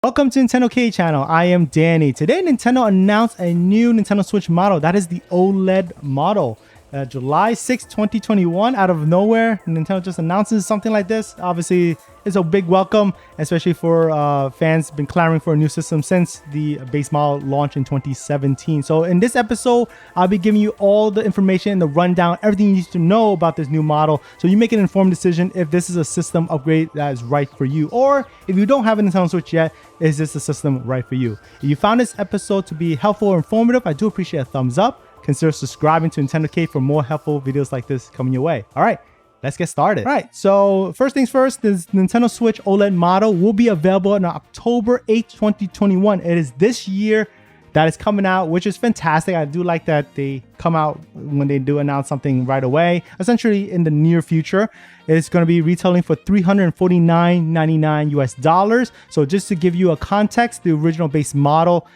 Welcome to Nintendo K channel. I am Danny. Today Nintendo announced a new Nintendo Switch model. That is the OLED model. July 6, 2021, out of nowhere, Nintendo just announces something like this. Obviously, it's a big welcome, especially for fans been clamoring for a new system since the base model launched in 2017. So in this episode, I'll be giving you all the information, the rundown, everything you need to know about this new model, so you make an informed decision if this is a system upgrade that is right for you, or if you don't have a Nintendo Switch yet, is this a system right for you? If you found this episode to be helpful or informative, I do appreciate a thumbs up. Consider subscribing to Nintendo K for more helpful videos like this coming your way. All right, let's get started. All right, so first things first, this Nintendo Switch OLED model will be available on October 8th, 2021. It is this year that is coming out, which is fantastic. I do like that they come out when they do announce something right away. Essentially, in the near future, it's going to be retailing for $349.99 US. So just to give you a context, the original base model,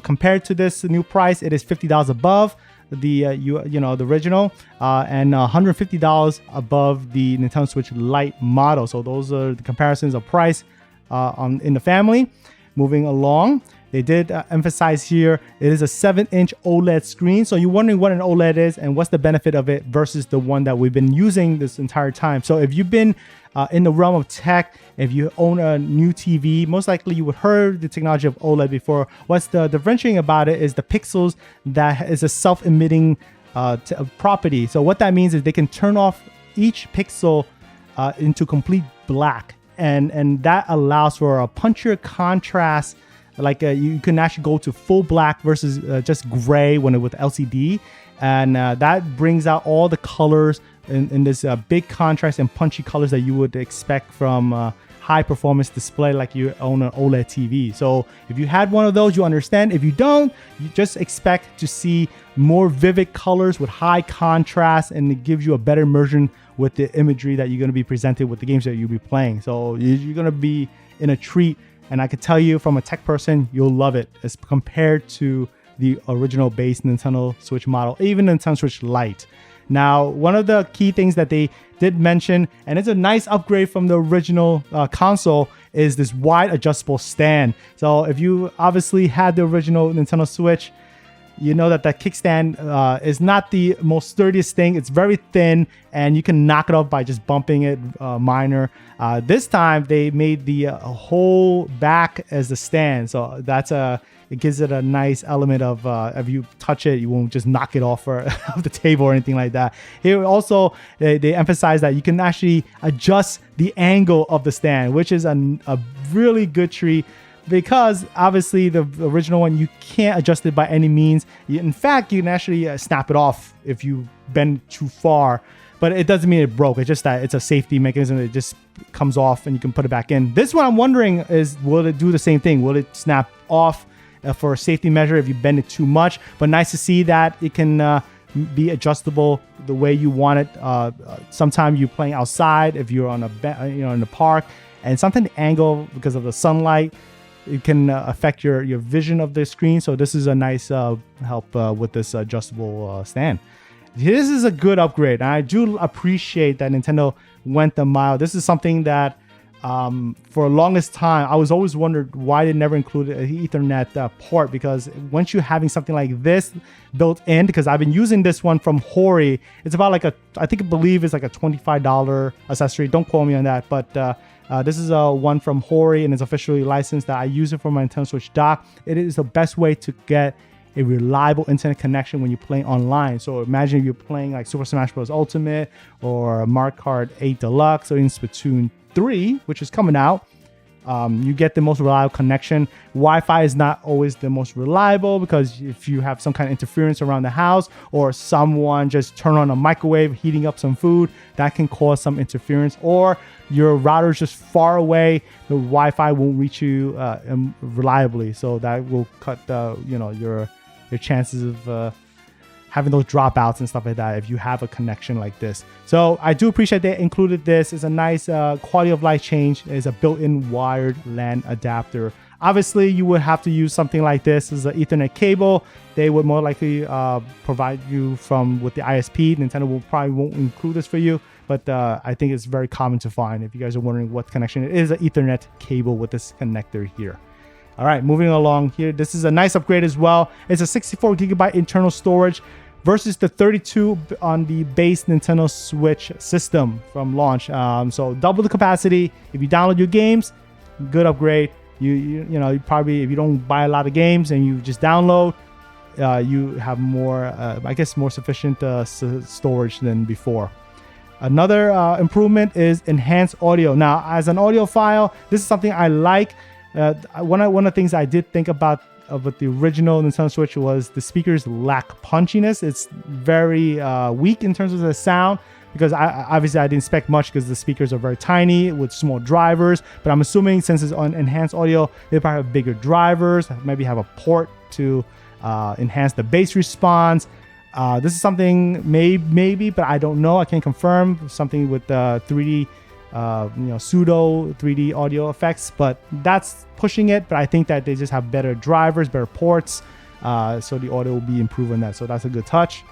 compared to this new price, it is $50 above the the original, and $150 above the Nintendo Switch Lite model. So those are the comparisons of price in the family. Moving along, they did emphasize here it is a 7-inch OLED screen. So you're wondering what an OLED is and what's the benefit of it versus the one that we've been using this entire time. So if you've been in the realm of tech, if you own a new TV, most likely you would heard the technology of OLED before. What's the differentiating about it is the pixels that is a self-emitting property. So what that means is they can turn off each pixel into complete black, and that allows for a punchier contrast. Like you can actually go to full black versus just gray when it with LCD, and that brings out all the colors in this big contrast and punchy colors that you would expect from high performance display like you own an OLED TV. So if you had one of those, you understand. If you don't, you just expect to see more vivid colors with high contrast, and it gives you a better immersion with the imagery that you're going to be presented with the games that you'll be playing. So you're going to be in a treat. And I could tell you from a tech person, you'll love it as compared to the original base Nintendo Switch model, even Nintendo Switch Lite. Now, one of the key things that they did mention, and it's a nice upgrade from the original console, is this wide adjustable stand. So if you obviously had the original Nintendo Switch, you know that kickstand is not the most sturdiest thing. It's very thin, and you can knock it off by just bumping it minor. This time, they made the whole back as the stand. So that's it gives it a nice element of if you touch it, you won't just knock it off of the table or anything like that. Here also, they emphasize that you can actually adjust the angle of the stand, which is a really good treat. Because obviously the original one, you can't adjust it by any means. In fact, you can actually snap it off if you bend too far, but it doesn't mean it broke. It's just that it's a safety mechanism. It just comes off and you can put it back in. This one I'm wondering is, will it do the same thing? Will it snap off for a safety measure if you bend it too much? But nice to see that it can be adjustable the way you want it. Sometimes you're playing outside, if you're on in the park, and sometimes the angle, because of the sunlight, it can affect your vision of the screen. So this is a nice help with this adjustable stand. This is a good upgrade. And I do appreciate that Nintendo went the mile. This is something that for the longest time, I was always wondered why they never included an Ethernet port, because once you're having something like this built in, because I've been using this one from Hori, it's about like I believe it's like a $25 accessory. Don't quote me on that, but this is one from Hori, and it's officially licensed. That I use it for my Nintendo Switch dock. It is the best way to get a reliable internet connection when you're playing online. So imagine if you're playing like Super Smash Bros. Ultimate or Mario Kart 8 Deluxe or in Splatoon 3, which is coming out. You get the most reliable connection. Wi-Fi is not always the most reliable, because if you have some kind of interference around the house, or someone just turn on a microwave heating up some food, that can cause some interference, or your router is just far away, the Wi-Fi won't reach you reliably. So that will cut your chances of having those dropouts and stuff like that if you have a connection like this. So I do appreciate they included this. It's a nice quality of life change. It's a built-in wired LAN adapter. Obviously, you would have to use something like this as an Ethernet cable. They would more likely provide you with the ISP. Nintendo probably won't include this for you, but I think it's very common to find. If you guys are wondering what connection, it is an Ethernet cable with this connector here. All right, moving along here. This is a nice upgrade as well. It's a 64 gigabyte internal storage versus the 32 on the base Nintendo Switch system from launch. So double the capacity. If you download your games, good upgrade. You know, you probably, if you don't buy a lot of games and you just download, you have more, I guess, more sufficient storage than before. Another improvement is enhanced audio. Now, as an audiophile, this is something I like. One of the things I did think about with the original Nintendo Switch was the speakers lack punchiness. It's very weak in terms of the sound, because obviously I didn't expect much because the speakers are very tiny with small drivers. But I'm assuming since it's on enhanced audio, they probably have bigger drivers, maybe have a port to enhance the bass response. This is something maybe, but I don't know. I can't confirm. Something with 3D, pseudo 3D audio effects, but that's pushing it. But I think that they just have better drivers, better ports, so the audio will be improved on that. So that's a good touch.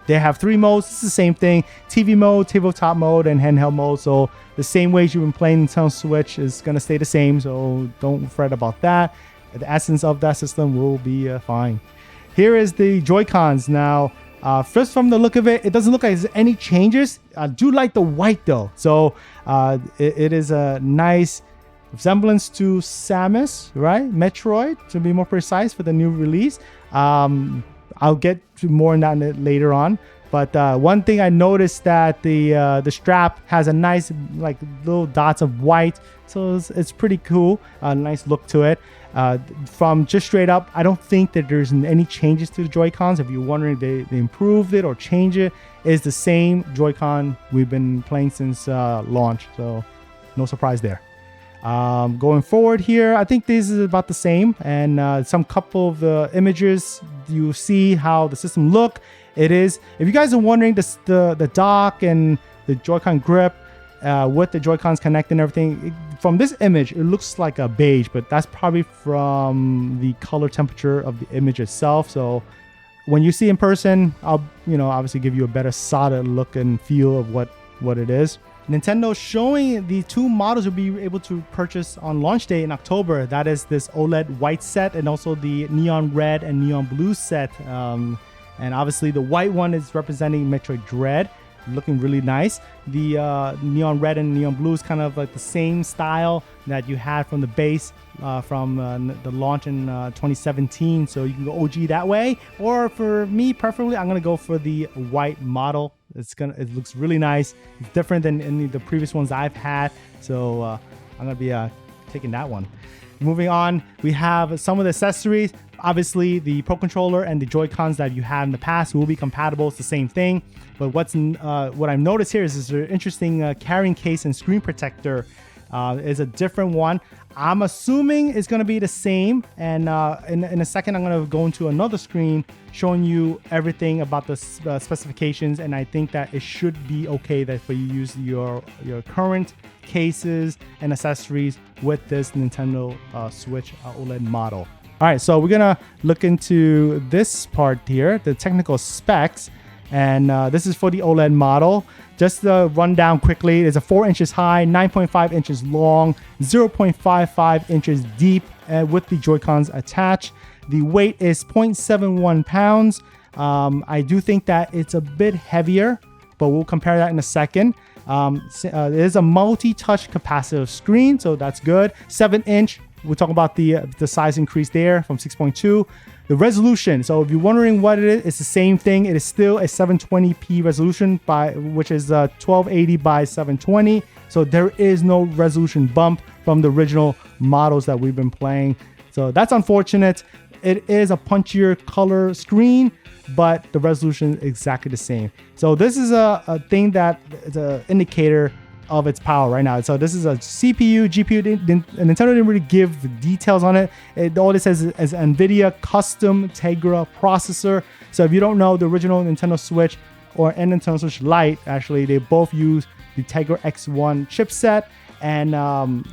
They have 3 modes. It's the same thing: TV mode, tabletop mode, and handheld mode. So the same ways you've been playing Nintendo Switch is gonna stay the same. So don't fret about that. The essence of that system will be fine. Here is the Joy-Cons. Now, first from the look of it, it doesn't look like there's any changes. I do like the white though. So it is a nice resemblance to Samus, right? Metroid, to be more precise, for the new release. I'll get to more on that later on. But one thing I noticed that the strap has a nice like little dots of white, so it's pretty cool. Nice look to it. From just straight up, I don't think that there's any changes to the Joy-Cons. If you're wondering if they improved it or changed it, it's the same Joy-Con we've been playing since launch. So no surprise there. Going forward here, I think this is about the same, and some couple of the images you see how the system look. It is, if you guys are wondering, the dock and the Joy-Con grip with the Joy-Cons connect and everything, from this image it looks like a beige, but that's probably from the color temperature of the image itself. So when you see in person, I'll obviously give you a better solid look and feel of what it is. Nintendo showing the 2 models you'll be able to purchase on launch day in October. That is this OLED white set and also the neon red and neon blue set. And obviously the white one is representing Metroid Dread, looking really nice. The neon red and neon blue is kind of like the same style that you had from the base from the launch in 2017. So you can go OG that way, or for me preferably, I'm gonna go for the white model. It looks really nice. It's different than any of the previous ones I've had, so I'm gonna be taking that one. Moving on, we have some of the accessories. Obviously, the Pro Controller and the Joy-Cons that you had in the past will be compatible. It's the same thing. But what I've noticed here is an interesting carrying case and screen protector. Is a different one. I'm assuming it's going to be the same. And in a second, I'm going to go into another screen showing you everything about the specifications. And I think that it should be okay that for you use your current cases and accessories with this Nintendo Switch OLED model. All right, so we're gonna look into this part here, the technical specs, and this is for the OLED model. Just to run down quickly, it's a 4 inches high, 9.5 inches long, 0.55 inches deep, with the Joy-Cons attached. The weight is 0.71 pounds. I do think that it's a bit heavier, but we'll compare that in a second. It is a multi-touch capacitive screen, so that's good. 7-inch. We'll talk about the size increase there from 6.2. The resolution. So if you're wondering what it is, it's the same thing. It is still a 720p resolution, which is 1280 by 720. So there is no resolution bump from the original models that we've been playing. So that's unfortunate. It is a punchier color screen, but the resolution is exactly the same. So this is a thing that is an indicator of its power right now. So this is a CPU, GPU. Nintendo didn't really give details on it. All it says is NVIDIA custom Tegra processor. So if you don't know, the original Nintendo Switch and Nintendo Switch Lite, actually, they both use the Tegra X1 chipset. And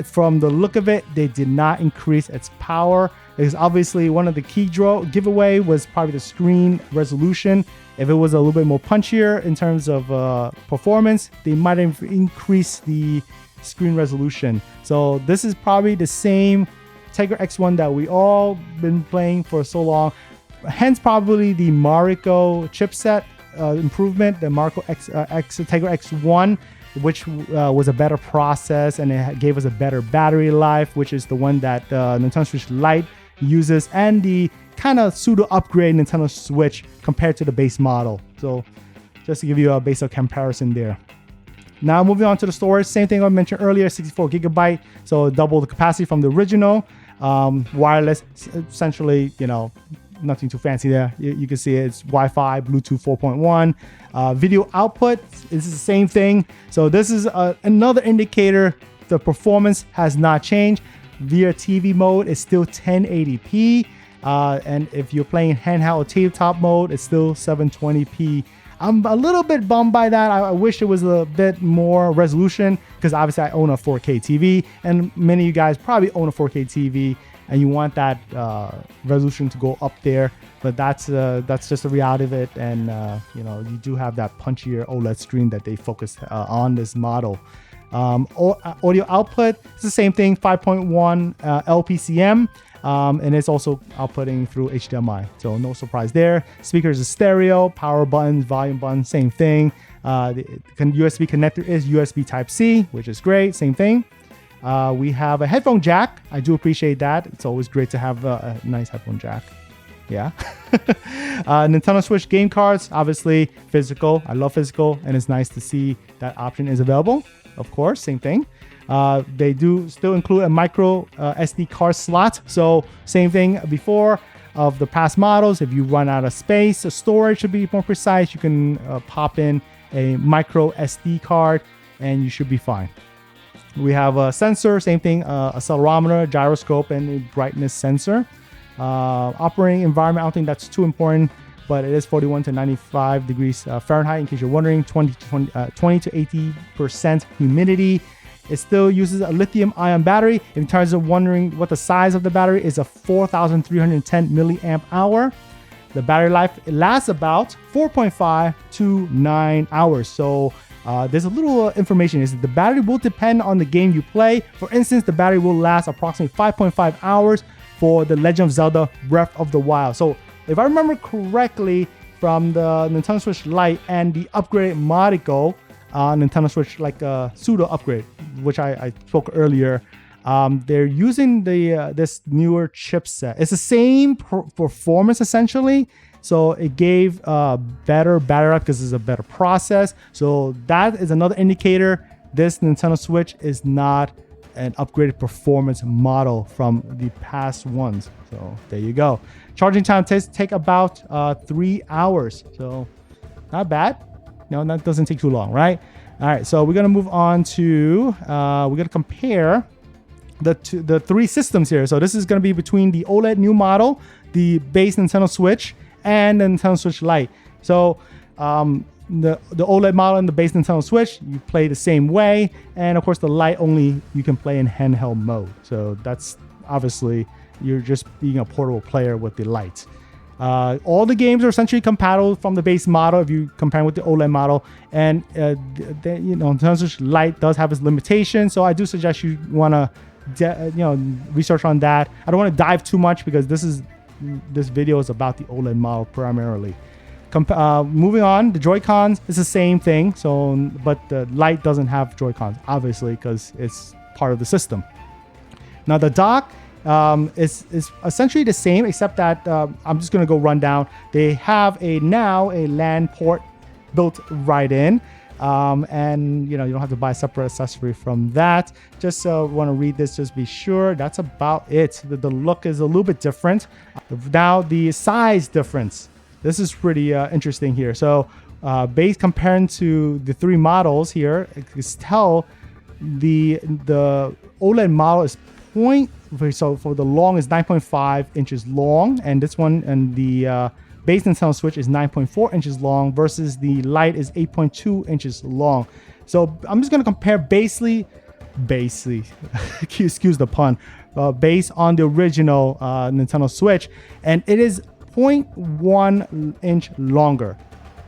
from the look of it, they did not increase its power. Because obviously one of the key giveaway was probably the screen resolution. If it was a little bit more punchier in terms of performance, they might have increased the screen resolution. So this is probably the same Tegra X1 that we all been playing for so long. Hence probably the Marico chipset improvement, the Marico Tegra X1, which was a better process, and it gave us a better battery life, which is the one that Nintendo Switch Lite uses, and the kind of pseudo upgrade Nintendo Switch compared to the base model. So just to give you a basic comparison there. Now moving on to the storage, same thing I mentioned earlier, 64 gigabyte, so double the capacity from the original. Wireless, essentially, nothing too fancy there. You can see it's Wi-Fi, Bluetooth 4.1. Video output is the same thing. So this is another indicator the performance has not changed. Via TV mode, it's still 1080p. And if you're playing handheld or tabletop mode, it's still 720p. I'm a little bit bummed by that. I wish it was a bit more resolution, because obviously I own a 4K TV, and many of you guys probably own a 4K TV, and you want that resolution to go up there. But that's just the reality of it, and you do have that punchier OLED screen that they focused on this model. Audio output is the same thing, 5.1 LPCM. And it's also outputting through HDMI, so no surprise there. Speakers is stereo, power buttons, volume button, same thing. The USB connector is USB Type-C, which is great, same thing. We have a headphone jack. I do appreciate that. It's always great to have a nice headphone jack. Yeah. Nintendo Switch game cards, obviously physical. I love physical, and it's nice to see that option is available. Of course, same thing. They do still include a micro SD card slot. So same thing before of the past models. If you run out of space, storage should be more precise, you can pop in a micro SD card and you should be fine. We have a sensor, same thing, accelerometer, gyroscope, and a brightness sensor. Operating environment, I don't think that's too important, but it is 41 to 95 degrees Fahrenheit, in case you're wondering. 20 to 80% humidity. It still uses a lithium-ion battery. In terms of wondering what the size of the battery is, a 4,310 milliamp hour. The battery life, it lasts about 4.5 to 9 hours. So there's a little information is that the battery will depend on the game you play. For instance, the battery will last approximately 5.5 hours for The Legend of Zelda Breath of the Wild. So if I remember correctly from the Nintendo Switch Lite and the upgraded Marico Nintendo Switch, like a pseudo upgrade, which I spoke earlier, they're using this newer chipset. It's the same performance essentially, so it gave better battery life because it's a better process. So that is another indicator this Nintendo Switch is not an upgraded performance model from the past ones. So there you go. Charging time take about 3 hours, so not bad. No, that doesn't take too long, right? All right, so we're gonna move on to we're gonna compare the three systems here. So this is gonna be between the OLED new model, the base Nintendo Switch, and the Nintendo Switch Lite. So the OLED model and the base Nintendo Switch, you play the same way, and of course the Lite only you can play in handheld mode. So that's obviously you're just being a portable player with the Lite. All the games are essentially compatible from the base model if you compare with the OLED model, and Nintendo Switch Lite does have its limitations. So I do suggest you want to research on that. I don't want to dive too much because this video is about the OLED model primarily. Moving on, the Joy-Cons is the same thing. So, but the Lite doesn't have Joy-Cons, obviously, because it's part of the system. Now the dock is essentially the same, except that I'm just gonna go run down. They have now a LAN port built right in, and you don't have to buy a separate accessory from that. Just want to read this, just be sure. That's about it. The look is a little bit different. Now the size difference. This is pretty interesting here. So base comparing to the three models here, you can tell the OLED model is so for the long is 9.5 inches long, and this one and the base Nintendo Switch is 9.4 inches long versus the Lite is 8.2 inches long. So I'm just gonna compare basely, excuse the pun, based on the original Nintendo Switch, and it is 0.1 inch longer.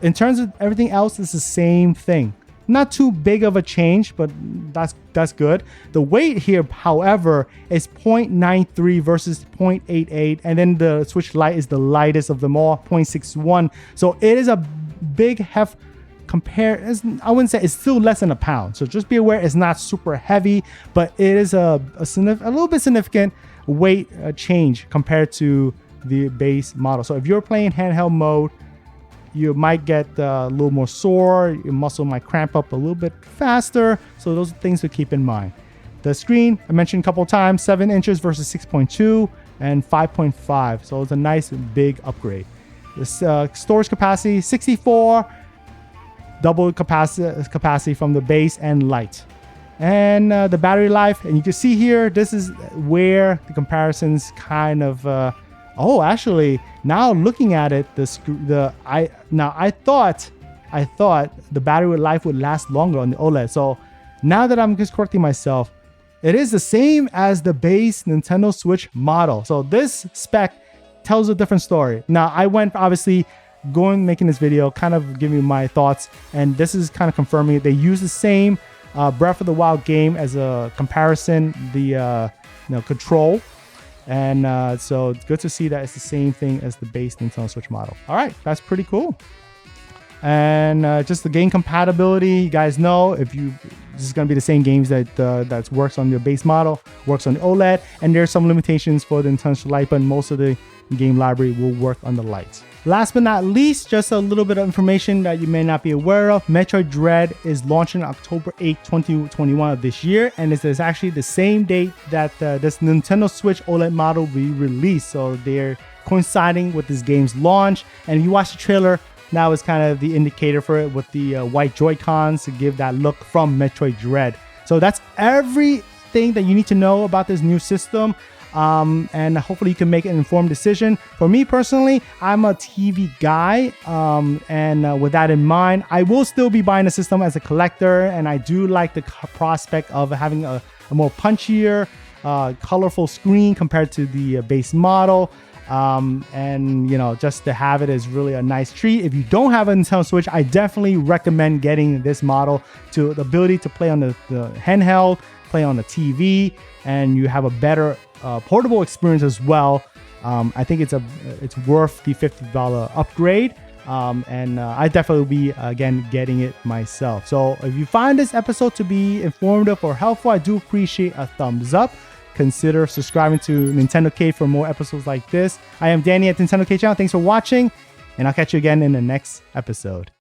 In terms of everything else, it's the same thing. Not too big of a change, but that's good. The weight here, however, is 0.93 versus 0.88, and then the Switch Lite is the lightest of them all, 0.61. So it is a big heft compared. I wouldn't say it's still less than a pound. So just be aware it's not super heavy, but it is a little bit significant weight change compared to the base model. So if you're playing handheld mode, you might get a little more sore, your muscle might cramp up a little bit faster. So those are things to keep in mind. The screen, I mentioned a couple of times, 7 inches versus 6.2 and 5.5. So it's a nice big upgrade. The storage capacity, 64, double capacity from the base and Lite. And the battery life, and you can see here, this is where the comparisons kind of, actually, now looking at it, I thought the battery life would last longer on the OLED. So now that I'm just correcting myself, it is the same as the base Nintendo Switch model. So this spec tells a different story. Now I went obviously making this video, kind of giving you my thoughts, and this is kind of confirming it. They use the same Breath of the Wild game as a comparison, the control. And so it's good to see that it's the same thing as the base Nintendo Switch model. All right, that's pretty cool. And just the game compatibility, you guys know, this is going to be the same games that works on the base model, works on the OLED, and there's some limitations for the Nintendo Lite, but most of the game library will work on the Lite. Last but not least, just a little bit of information that you may not be aware of. Metroid Dread is launching October 8, 2021 of this year, and this is actually the same date that this Nintendo Switch OLED model will be released. So they're coinciding with this game's launch. And if you watch the trailer, now is kind of the indicator for it with the white Joy-Cons to give that look from Metroid Dread. So that's everything that you need to know about this new system. And hopefully you can make an informed decision. For me personally, I'm a TV guy, and with that in mind, I will still be buying the system as a collector, and I do like the prospect of having a more punchier, colorful screen compared to the base model. And just to have it is really a nice treat. If you don't have a Nintendo Switch, I definitely recommend getting this model to the ability to play on the handheld, play on the TV, and you have a better portable experience as well. I think it's worth the $50 upgrade, and I definitely will be again getting it myself. So if you find this episode to be informative or helpful, I do appreciate a thumbs up. Consider subscribing to Nintendo K for more episodes like this. I am Danny at Nintendo K Channel. Thanks for watching, and I'll catch you again in the next episode.